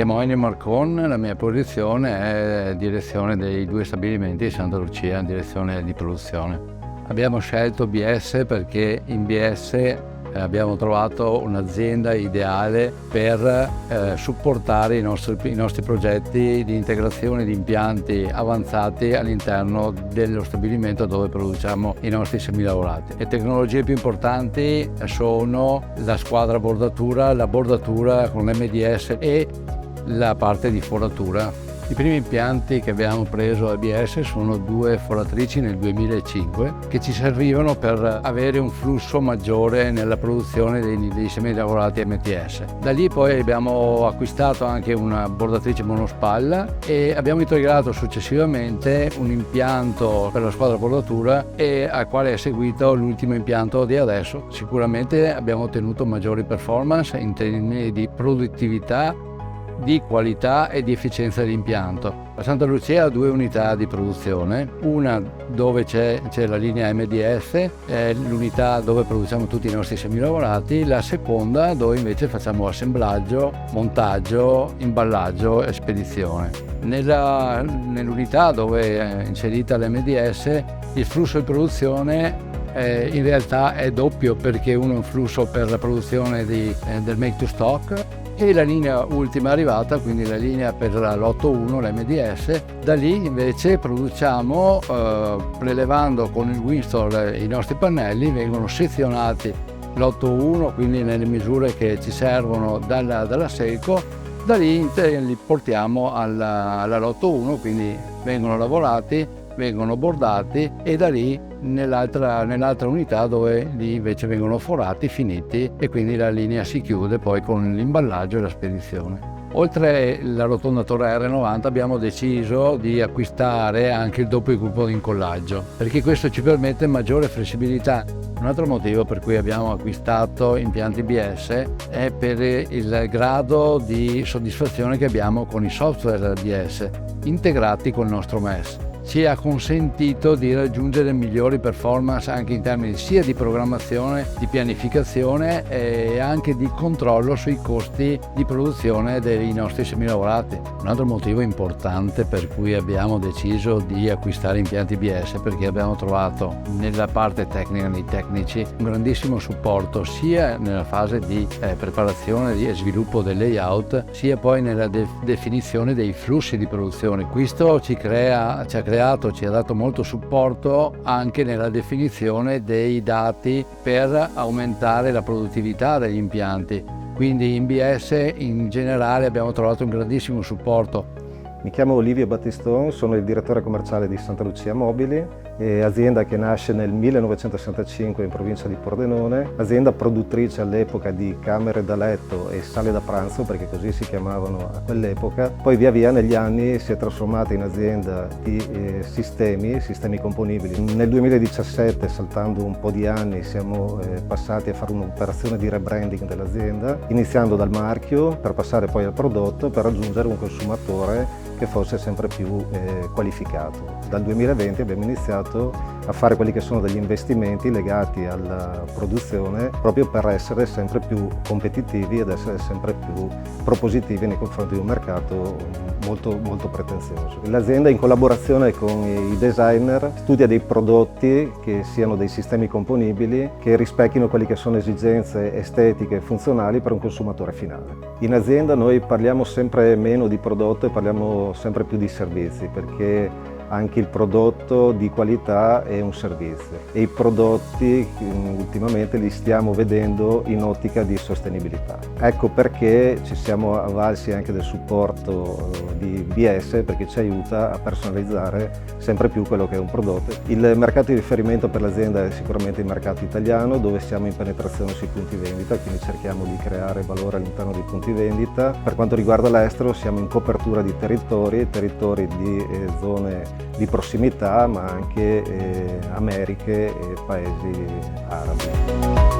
chiamo Ennio Marcon, la mia posizione è direzione dei 2 stabilimenti di Santa Lucia, in direzione di produzione. Abbiamo scelto BS perché in BS abbiamo trovato un'azienda ideale per supportare i nostri progetti di integrazione di impianti avanzati all'interno dello stabilimento dove produciamo i nostri semilavorati. Le tecnologie più importanti sono la squadra bordatura, la bordatura con l'MDS e la parte di foratura. I primi impianti che abbiamo preso a ABS sono 2 foratrici nel 2005 che ci servivano per avere un flusso maggiore nella produzione dei semilavorati MTS. Da lì poi abbiamo acquistato anche una bordatrice monospalla e abbiamo integrato successivamente un impianto per la squadra bordatura e al quale è seguito l'ultimo impianto di adesso. Sicuramente abbiamo ottenuto maggiori performance in termini di produttività, di qualità e di efficienza dell'impianto. A Santa Lucia ha 2 unità di produzione, una dove c'è la linea MDF, è l'unità dove produciamo tutti i nostri semilavorati, la seconda dove invece facciamo assemblaggio, montaggio, imballaggio e spedizione. Nell'unità dove è inserita l'MDS il flusso di produzione in realtà è doppio, perché uno è un flusso per la produzione del make to stock e la linea ultima arrivata, quindi la linea per l'8.1, l'MDS. Da lì invece produciamo prelevando con il Winstore i nostri pannelli, vengono sezionati l'8.1, quindi nelle misure che ci servono dalla Selco. Da lì li portiamo alla l'8.1, quindi vengono lavorati, vengono bordati e da lì nell'altra unità dove lì invece vengono forati, finiti, e quindi la linea si chiude poi con l'imballaggio e la spedizione. Oltre la rotondatore R90 abbiamo deciso di acquistare anche il doppio gruppo di incollaggio, perché questo ci permette maggiore flessibilità. Un altro motivo per cui abbiamo acquistato impianti BS è per il grado di soddisfazione che abbiamo con i software BS integrati col nostro MES. Ci ha consentito di raggiungere migliori performance anche in termini sia di programmazione, di pianificazione e anche di controllo sui costi di produzione dei nostri semilavorati. Un altro motivo importante per cui abbiamo deciso di acquistare impianti BS è perché abbiamo trovato nella parte tecnica, nei tecnici, un grandissimo supporto sia nella fase di preparazione e sviluppo del layout, sia poi nella definizione dei flussi di produzione. Questo ci ha dato molto supporto anche nella definizione dei dati per aumentare la produttività degli impianti. Quindi in BS in generale abbiamo trovato un grandissimo supporto. Mi chiamo Livio Battistone, sono il direttore commerciale di Santa Lucia Mobili, azienda che nasce nel 1965 in provincia di Pordenone, azienda produttrice all'epoca di camere da letto e sale da pranzo, perché così si chiamavano a quell'epoca. Poi via via negli anni si è trasformata in azienda di sistemi componibili. Nel 2017, saltando un po' di anni, siamo passati a fare un'operazione di rebranding dell'azienda, iniziando dal marchio per passare poi al prodotto, per raggiungere un consumatore che fosse sempre più qualificato. Dal 2020 abbiamo iniziato a fare quelli che sono degli investimenti legati alla produzione proprio per essere sempre più competitivi ed essere sempre più propositivi nei confronti di un mercato molto, molto pretenzioso. L'azienda, in collaborazione con i designer, studia dei prodotti che siano dei sistemi componibili che rispecchino quelle che sono esigenze estetiche e funzionali per un consumatore finale. In azienda noi parliamo sempre meno di prodotto e parliamo sempre più di servizi, perché anche il prodotto di qualità è un servizio e i prodotti ultimamente li stiamo vedendo in ottica di sostenibilità. Ecco perché ci siamo avvalsi anche del supporto di BS, perché ci aiuta a personalizzare sempre più quello che è un prodotto. Il mercato di riferimento per l'azienda è sicuramente il mercato italiano, dove siamo in penetrazione sui punti vendita, quindi cerchiamo di creare valore all'interno dei punti vendita. Per quanto riguarda l'estero siamo in copertura di territori di zone di prossimità, ma anche Americhe e paesi arabi.